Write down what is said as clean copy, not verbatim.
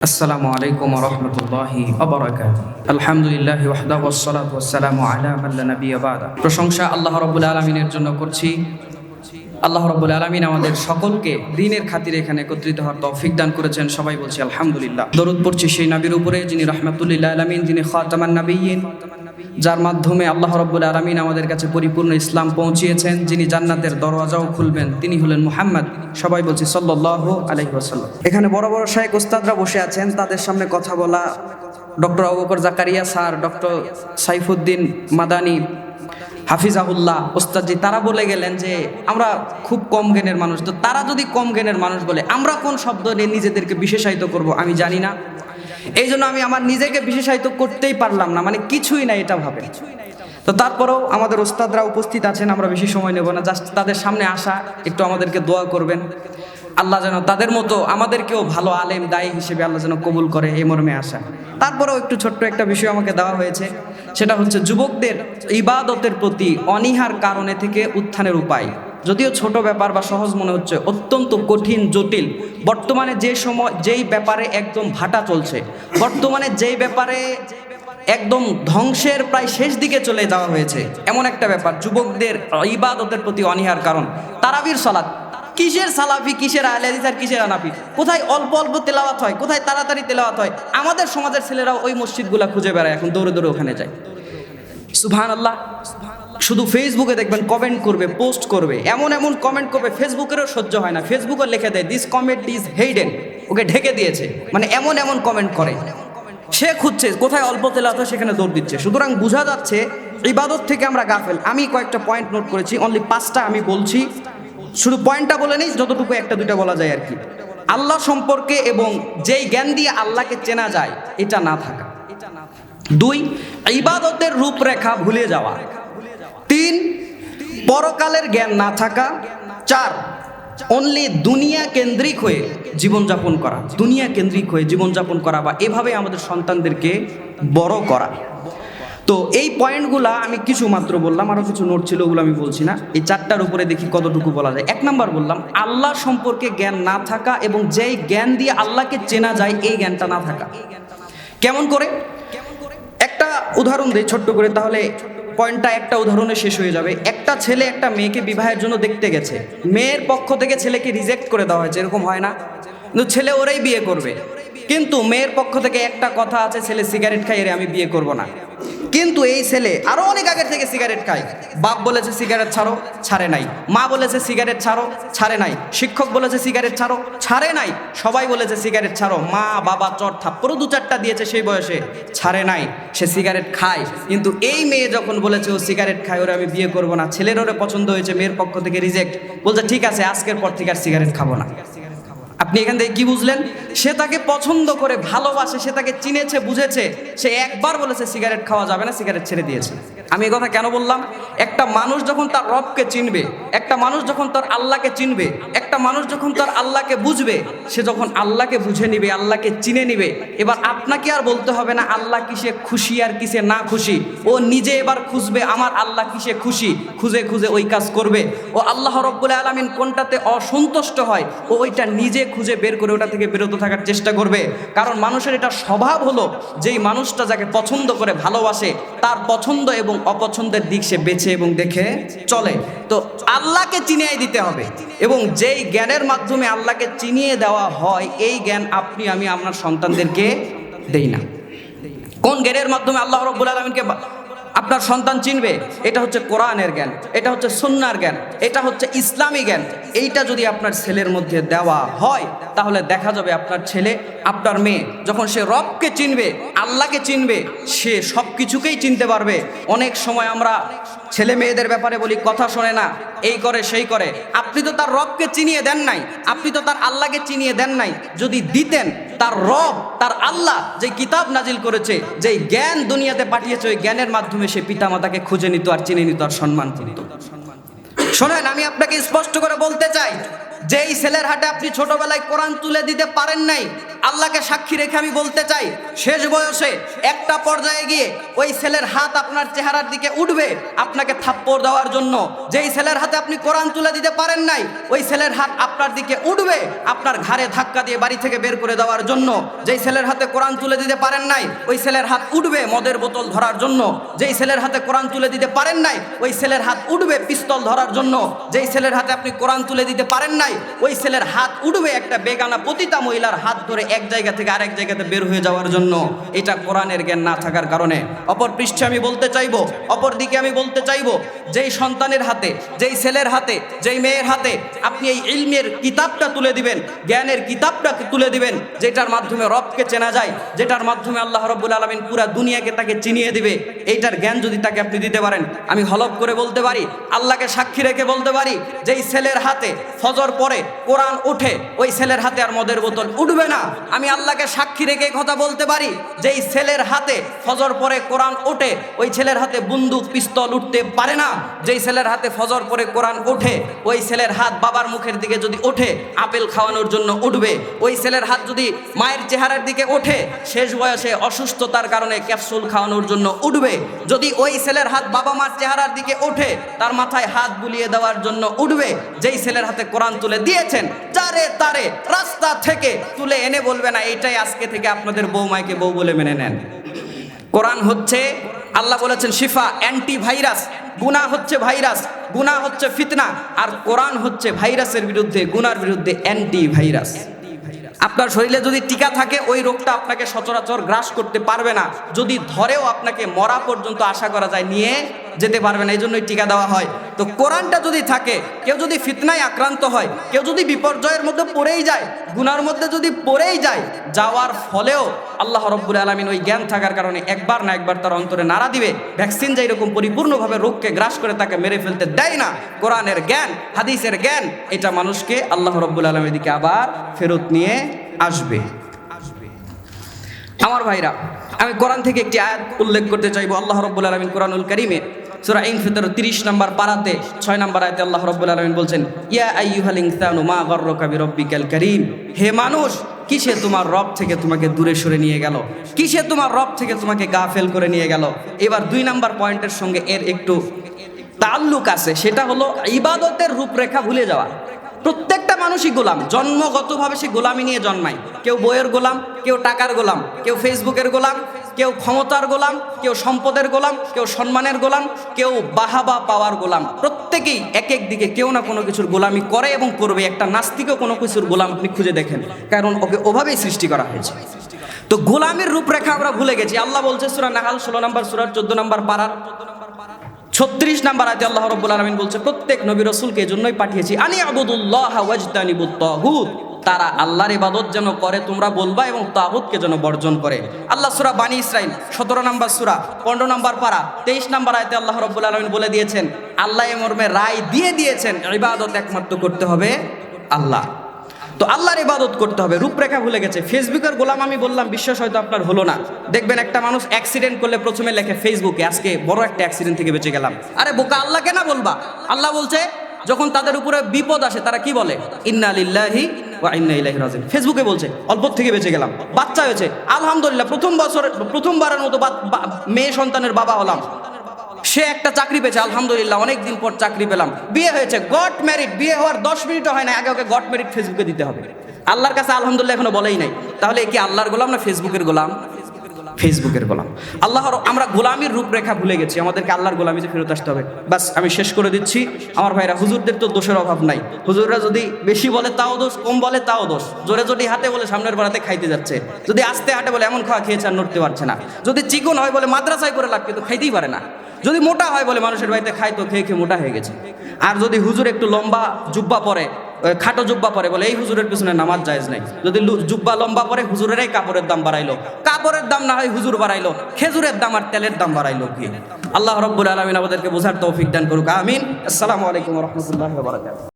আসসালামু আলাইকুম ওয়া রাহমাতুল্লাহি ওয়া বারাকাতুহু। আলহামদুলিল্লাহি ওয়াহদাহু ওয়াসসালাতু ওয়াসসালামু আলা মান লা নাবিয়্যা বা'দা। প্রশংসা আল্লাহ রাব্বুল আলামিনের জন্য করছি। আল্লাহ রাব্বুল আলামিন আমাদের সকলকে দ্বীনের খাতিরে এখানে একত্রিত হওয়ার তৌফিক দান করেছেন। সবাই বলছি আলহামদুলিল্লাহ। দরুদ পড়ছি সেই নবীর উপরে যিনি রাহমাতুল লিল আলামিন, যিনি খাতামান নাবিয়্যিন, যার মাধ্যমে আল্লাহ রাব্বুল আলামিন আমাদের কাছে পরিপূর্ণ ইসলাম পৌঁছিয়েছেন, যিনি জান্নাতের দরওয়াজাও খুলবেন, তিনি হলেন মুহাম্মদ। সবাই বলছি সাল্লাল্লাহু আলাইহি ওয়াসাল্লাম। এখানে বড় বড় শায়েখ ওস্তাদরা বসে আছেন, তাদের সামনে কথা বলা doctor Abu Bakr Zakaria sir, doctor Saifuddin Madani হাফিজাহুল্লাহ ওস্তাদজি, তারা বলে গেলেন যে আমরা খুব কম জ্ঞানের মানুষ। তো তারা যদি কম জ্ঞানের মানুষ বলে, আমরা কোন শব্দ নিয়ে নিজেদেরকে বিশেষায়িত করব আমি জানি না। এই জন্য আমি আমার নিজেকে বিশেষায়িত করতেই পারলাম না, মানে কিছুই না এটা ভাবে। তো তারপরেও আমাদের ওস্তাদরা উপস্থিত আছেন, আমরা বেশি সময় নেব না, জাস্ট তাদের সামনে আসা, একটু আমাদেরকে দোয়া করবেন, আল্লাহ যেন তাদের মতো আমাদেরকেও ভালো আলেম দায়ী হিসেবে আল্লাহ যেন কবুল করে, এই মর্মে আসা। তারপরেও একটু ছোট্ট একটা বিষয় আমাকে দেওয়া হয়েছে, সেটা হচ্ছে যুবকদের ইবাদতের প্রতি অনীহার কারণে থেকে উত্থানের উপায়। যদিও ছোট ব্যাপার বা সহজ মনে হচ্ছে, অত্যন্ত কঠিন জটিল। বর্তমানে যে সময় যেই ব্যাপারে একদম ভাটা চলছে, বর্তমানে যেই ব্যাপারে একদম ধ্বংসের প্রায় শেষ দিকে চলে যাওয়া হয়েছে, এমন একটা ব্যাপার যুবকদের ইবাদতের প্রতি অনীহার কারণ। তারাবির সালাত, কিসের সালাফি, কিসের আহলে হাদিস আর কিসের হানাফি? কোথায় অল্প অল্প তেলাওয়াত হয়, কোথায় তাড়াতাড়ি তেলাওয়াত হয়। আমাদের সমাজের ছেলেরাও ওই মসজিদগুলা খুঁজে বেড়ায়, এখন দৌড়ে দৌড়ে ওখানে যায়। সুবহানাল্লাহ। শুধু ফেসবুকে দেখবেন কমেন্ট করবে, পোস্ট করবে, এমন এমন কমেন্ট করবে, ফেসবুকেরও সহ্য হয় না, ফেসবুকে লিখে দেয় দিস কমেন্ট ইজ হেইডেন, ওকে ঢেকে দিয়েছে, মানে এমন এমন কমেন্ট করে। সে খুঁজছে কোথায় অল্প তেলাওয়াত হয়, সেখানে দৌড় দিচ্ছে। সুতরাং বোঝা যাচ্ছে ইবাদত থেকে আমরা গাফেল। আমি কয়েকটা পয়েন্ট নোট করেছি, অনলি 5টা আমি বলছি, শুধু পয়েন্টটা বলে নেই, যতটুকু একটা দুইটা বলা যায় আর কি। আল্লাহ সম্পর্কে এবং যেই জ্ঞান দিয়ে আল্লাহকে চেনা যায় এটা না থাকা। 2, ইবাদতের রূপরেখা ভুলে যাওয়া। 3, পরকালের জ্ঞান না থাকা। 4, অনলি দুনিয়া কেন্দ্রিক হয়ে জীবনযাপন করা, দুনিয়া কেন্দ্রিক হয়ে জীবনযাপন করা, বা এভাবে আমাদের সন্তানদেরকে বড় করা। তো এই পয়েন্টগুলা আমি কিছু মাত্র বললাম, আরও কিছু নোট ছিল, ওগুলো আমি বলছি না। এই 4টার উপরে দেখি কতটুকু বলা যায়। 1 নাম্বার বললাম আল্লাহ সম্পর্কে জ্ঞান না থাকা, এবং যেই জ্ঞান দিয়ে আল্লাহকে চেনা যায় এই জ্ঞানটা না থাকা। কেমন করে? একটা উদাহরণ দিই ছোট্ট করে, তাহলে পয়েন্টটা একটা উদাহরণে শেষ হয়ে যাবে। একটা ছেলে একটা মেয়েকে বিবাহের জন্য দেখতে গেছে, মেয়ের পক্ষ থেকে ছেলেকে রিজেক্ট করে দেওয়া হয়েছে, এরকম হয় না? কিন্তু ছেলে ওরাই বিয়ে করবে, কিন্তু মেয়ের পক্ষ থেকে একটা কথা আছে, ছেলে সিগারেট খাই, এরে আমি বিয়ে করব না। কিন্তু এই ছেলে আরো অনেক আগের থেকে সিগারেট খায়, বাপ বলেছে সিগারেট ছাড়ো, ছাড়ে নাই। মা বলেছে সিগারেট ছাড়ো, ছাড়ে নাই। শিক্ষক বলেছে সিগারেট ছাড়ো, ছাড়ে নাই। সবাই বলেছে সিগারেট ছাড়ো, মা বাবা চট থাপ্পড়ও 2-4টা দিয়েছে সেই বয়সে, ছাড়ে নাই। সে সিগারেট খায়। কিন্তু এই মেয়ে যখন বলেছে ও সিগারেট খায়, ওরে আমি বিয়ে করব না, ছেলের ওরে পছন্দ হয়েছে, মেয়ের পক্ষ থেকে রিজেক্ট, বলছে ঠিক আছে আজকের পর থেকে আর সিগারেট খাবো না। আপনি এখান থেকে কি বুঝলেন? সে তাকে পছন্দ করে, ভালোবাসে, সে তাকে চিনেছে, বুঝেছে, সে একবার বলেছে সিগারেট খাওয়া যাবে না, সিগারেট ছেড়ে দিয়েছে। আমি এই কথা কেন বললাম? একটা মানুষ যখন তার রবকে চিনবে, একটা মানুষ যখন তার আল্লাহকে চিনবে, একটা মানুষ যখন তার আল্লাহকে বুঝবে, সে যখন আল্লাহকে বুঝে নিবে, আল্লাহকে চিনে নিবে, এবার আপনাকে আর বলতে হবে না আল্লাহ কিসে খুশি আর কিসে না খুশি। ও নিজে এবার খুঁজবে আমার আল্লাহ কিসে খুশি, খুঁজে খুঁজে ওই কাজ করবে। ও আল্লাহ রব্বুল আলামিন কোনটাতে অসন্তুষ্ট হয়, ও ওইটা নিজে খুঁজে বের করে ওটা থেকে বিরত থাকার চেষ্টা করবে। কারণ মানুষের এটা স্বভাব হলো, যেই মানুষটা যাকে পছন্দ করে, ভালোবাসে, তার পছন্দ এবং অপছন্দের দিক সে বেছে এবং দেখে চলে। তো আল্লাহকে চিনিয়ে দিতে হবে, এবং যেই জ্ঞানের মাধ্যমে আল্লাহকে চিনিয়ে দেওয়া হয়, এই জ্ঞান আপনি আমি আপনার সন্তানদেরকে দেই না। কোন জ্ঞানের মাধ্যমে আল্লাহ রাব্বুল আলামিনকে আপনার সন্তান চিনবে? এটা হচ্ছে কোরআনের জ্ঞান, এটা হচ্ছে সুন্নাহর জ্ঞান, এটা হচ্ছে ইসলামী জ্ঞান। এইটা যদি আপনার ছেলের মধ্যে দেওয়া হয়, তাহলে দেখা যাবে আপনার ছেলে, আপনার মেয়ে যখন সে রবকে চিনবে, আল্লাহকে চিনবে, সে সব কিছুকেই চিনতে পারবে। অনেক সময় আমরা ছেলে মেয়েদের ব্যাপারে বলি কথা শোনে না, এই করে সেই করে। আপনি তো তার রবকে চিনিয়ে দেন নাই, আপনি তো তার আল্লাহকে চিনিয়ে দেন নাই। যদি দিতেন, তার রব, তার আল্লাহ যে কিতাব নাজিল করেছে, যেই জ্ঞান দুনিয়াতে পাঠিয়েছে, ওই জ্ঞানের মাধ্যমে সে পিতামাতাকে খুঁজে নিত আর চিনে নিত আর সম্মান করত। শোনেন, আমি আপনাকে স্পষ্ট করে বলতে চাই, যেই ছেলের হাতে আপনি ছোটবেলায় কোরআন তুলে দিতে পারেন নাই, আল্লাহকে সাক্ষী রেখে আমি বলতে চাই, শেষ বয়সে একটা পর্যায়ে গিয়ে ওই ছেলের হাত আপনার চেহারার দিকে উঠবে আপনাকে থাপ্পড় দেওয়ার জন্য। যেই ছেলের হাতে আপনি কোরআন তুলে দিতে পারেন নাই, ওই ছেলের হাত আপনার দিকে উঠবে আপনার ঘাড়ে ধাক্কা দিয়ে বাড়ি থেকে বের করে দেওয়ার জন্য। যেই ছেলের হাতে কোরআন তুলে দিতে পারেন নাই, ওই ছেলের হাত উঠবে মদের বোতল ধরার জন্য। যেই ছেলের হাতে কোরআন তুলে দিতে পারেন নাই, ওই ছেলের হাত উঠবে পিস্তল ধরার জন্য। যেই ছেলের হাতে আপনি কোরআন তুলে দিতে পারেন নাই, ওই ছেলের হাত উঠবে একটা বেগানা পতিতা মহিলার হাত ধরে এক জায়গা থেকে আরেক জায়গাতে বের হয়ে যাওয়ার জন্য। এটা কোরআনের জ্ঞান না থাকার কারণে। অপর পৃষ্ঠে আমি বলতে চাইবো, অপর দিকে আমি বলতে চাইবো, যেই সন্তানের হাতে, যেই ছেলের হাতে, যেই মেয়ের হাতে আপনি এই ইলমের কিতাবটা তুলে দিবেন, জ্ঞানের কিতাবটা তুলে দিবেন, যেটার মাধ্যমে রবকে চেনা যায়, যেটার মাধ্যমে আল্লাহ রাব্বুল আলামিন পুরা দুনিয়াকে তাকে চিনিয়ে দিবে, এইটার জ্ঞান যদি তাকে আপনি দিতে পারেন, আমি হলফ করে বলতে পারি, আল্লাহকে সাক্ষী রেখে বলতে পারি, যেই ছেলের হাতে ফজর পরে কোরআন ওঠে, ওই ছেলের হাতে আর মদের বোতল উঠবে না। আমি আল্লাহকে সাক্ষী রেখে কথা বলতে পারি, যেই ছেলের হাতে ফজর পরে কোরআন ওঠে, ওই ছেলের হাতে বন্দুক পিস্তল উঠতে পারে না। যেই ছেলের হাতে ফজর পরে কোরআন ওঠে, ওই ছেলের হাত বাবার মুখের দিকে যদি ওঠে আপেল খাওয়ানোর জন্য উঠবে। ওই ছেলের হাত যদি মায়ের চেহারার দিকে ওঠে, শেষ বয়সে অসুস্থতার কারণে ক্যাপসুল খাওয়ানোর জন্য উঠবে। যদি ওই ছেলের হাত বাবা মার চেহারার দিকে ওঠে, তার মাথায় হাত বুলিয়ে দেওয়ার জন্য উঠবে। যেই ছেলের হাতে কোরআন তুলে দিয়েছেন, যারে তারে রাস্তা থেকে তুলে এনে বলবে না এইটাই আজকে থেকে আপনাদের বৌমাইকে বউ বলে মেনে নেন। কোরআন হচ্ছে, আল্লাহ বলেছেন শিফা, অ্যান্টি ভাইরাস। গুনাহ হচ্ছে ভাইরাস, গুনাহ হচ্ছে ফিতনা, আর কোরআন হচ্ছে ভাইরাসের বিরুদ্ধে, গুনার বিরুদ্ধে অ্যান্টি ভাইরাস। আপনার শরীরে যদি টিকা থাকে, ওই রোগটা আপনাকে সচরাচর গ্রাস করতে পারবে না। যদি ধরেও আপনাকে মরা পর্যন্ত আশা করা যায় নিয়ে যেতে পারবে না, এই জন্যই টিকা দেওয়া হয়। তো কোরআনটা যদি থাকে, কেউ যদি ফিতনায় আক্রান্ত হয়, কেউ যদি বিপর্যয়ের মধ্যে পড়েই যায়, গুনার মধ্যে যদি পড়েই যায়, যাওয়ার ফলেও আল্লাহ রাব্বুল আলামিন ওই জ্ঞান থাকার কারণে একবার না একবার তার অন্তরে নাড়া দিবে। ভ্যাকসিন যেই রকম পরিপূর্ণভাবে রোগকে গ্রাস করে তাকে মেরে ফেলতে দেয় না, কোরআনের জ্ঞান, হাদিসের জ্ঞান, এটা মানুষকে আল্লাহ রাব্বুল আলামিনের দিকে আবার ফেরত নিয়ে আসবে। আমার ভাইরা, আমি কোরআন থেকে একটি আয়াত উল্লেখ করতে চাইবো। আল্লাহ রাব্বুল আলামিন কোরআনুল কারীমে সূরা ইনফিতর 30 নম্বর পারাতে 6 নম্বর আয়াতে আল্লাহ রাব্বুল আলামিন বলছেন, ইয়া আইয়ুহাল ইনসানু মা গাররাকা বিরাব্বিকাল কারীম। হে মানুষ, কিসে তোমার রব থেকে তোমাকে দূরে সরে নিয়ে গেল? কিসে তোমার রব থেকে তোমাকে গাফেল করে নিয়ে গেল? এবার 2 নম্বর পয়েন্টের সঙ্গে এর একটু তাল্লুক আছে, সেটা হলো ইবাদতের রূপরেখা ভুলে যাওয়া। প্রত্যেকটা মানুষই গোলাম, জন্মগতভাবে সে গোলামি নিয়ে জন্মায়। কেউ বইয়ের গোলাম, কেউ টাকার গোলাম, কেউ ফেসবুকের গোলাম, কেউ ক্ষমতার গোলাম, কেউ সম্পদের গোলাম, কেউ সম্মানের গোলাম, কেউ বাহাবা পাওয়ার গোলাম। প্রত্যেকেই এক এক দিকে কেউ না কোনো কিছুর গোলামি করে এবং করবে। একটা নাস্তিকও কোনো কিছুর গোলাম আপনি খুঁজে দেখেন, কারণ ওকে ওভাবেই সৃষ্টি করা হয়েছে। তো গোলামের রূপরেখা আমরা ভুলে গেছি। আল্লাহ বলছে সূরা নাহাল 16 নম্বর সূরার 14 নম্বর পারার 36 নম্বর আয়াতে আল্লাহ রাব্বুল আলামিন বলছে, প্রত্যেক নবী রাসূলকে এজন্যই পাঠিয়েছি, আনি আবুদুল্লাহ ওয়াজতানিবুত তাগুত, তারা আল্লাহর ইবাদত যেন করে তোমরা বলবা এবং তাগুতকে যেন বর্জন করে। আল্লাহ সূরা বানী ইসরাইল 17 নম্বর সূরা 15 নম্বর পারা 23 নম্বর আয়াতে আল্লাহ রাব্বুল আলামিন বলে দিয়েছেন, আল্লাহ এ মর্মে রায় দিয়ে দিয়েছেন, ইবাদত একমাত্র করতে হবে আল্লাহ। তো আল্লাহর ইবাদত করতে হবে, রূপরেখা ভুলে গেছে। ফেসবুকের গোলাম আমি বললাম, বিশ্বাস হয়তো আপনার হলো না। দেখবেন একটা মানুষ অ্যাক্সিডেন্ট করলে প্রথমে লেখে ফেসবুকে, আজকে বড় একটা অ্যাক্সিডেন্ট থেকে বেঁচে গেলাম। আরে বোকা, আল্লাহকে না বলবা? আল্লাহ বলছে যখন তাদের উপরে বিপদ আসে তারা কি বলে? ইন্না লিল্লাহি ওয়া ইন্না ইলাইহি রাজিউন। ফেসবুকে বলছে অল্প থেকে বেঁচে গেলাম, বাচ্চা হয়েছে আলহামদুলিল্লাহ, প্রথমবারের মতো মেয়ে সন্তানের বাবা হলাম, সে একটা চাকরি পেয়েছে আলহামদুলিল্লাহ, অনেকদিন পর চাকরি পেলাম, বিয়ে হয়েছে, গট ম্যারিড, বিয়ে হওয়ার 10 মিনিটও হয় না, আগে ওকে গট ম্যারিড ফেসবুকে দিতে হবে। আল্লাহর কাছে আলহামদুলিল্লাহ এখনো বলেই নাই। তাহলে কি আল্লাহর গোলাম না ফেসবুকের গোলাম? ফেসবুকের গোলাম। আল্লাহর আমরা গোলামির রূপরেখা ভুলে গেছি, আমাদেরকে আল্লাহর গোলামিতে ফেরত আসতে হবে। বাস আমি শেষ করে দিচ্ছি। আমার ভাইরা, হুজুরদের তো দোষের অভাব নাই। হুজুররা যদি বেশি বলে তাও দোষ, কম বলে তাও দোষ। জোরে যদি হাতে বলে সামনের বাড়াতে খাইতে যাচ্ছে, যদি আস্তে হাঁটে বলে এমন খাওয়া খেয়েছে আর নড়তে পারছে না, যদি চিকন হয় বলে মাদ্রাসায় করে লাগবে তো খাইতেই পারে না, যদি মোটা হয় বলে মানুষের বাড়িতে খায় তো খেয়ে খেয়ে মোটা হয়ে গেছে। আর যদি হুজুর একটু লম্বা জুব্বা পরে, খাটো জুব্বা পরে বলে এই হুজুরের পিছনে নামাজ জায়েজ নাই। যদি জুব্বা লম্বা পরে হুজুরেরই কাপড়ের দাম বাড়াইলো, কাপড়ের দাম না হয় হুজুর বাড়াইলো, খেজুরের দাম আর তেলের দাম বাড়াইলো কি? আল্লাহ রাব্বুল আলামিন আমাদেরকে বোঝার তৌফিক দান করুক, আমিন। আসসালামু আলাইকুম ওয়া রাহমাতুল্লাহি ওয়া বারাকাতুহু।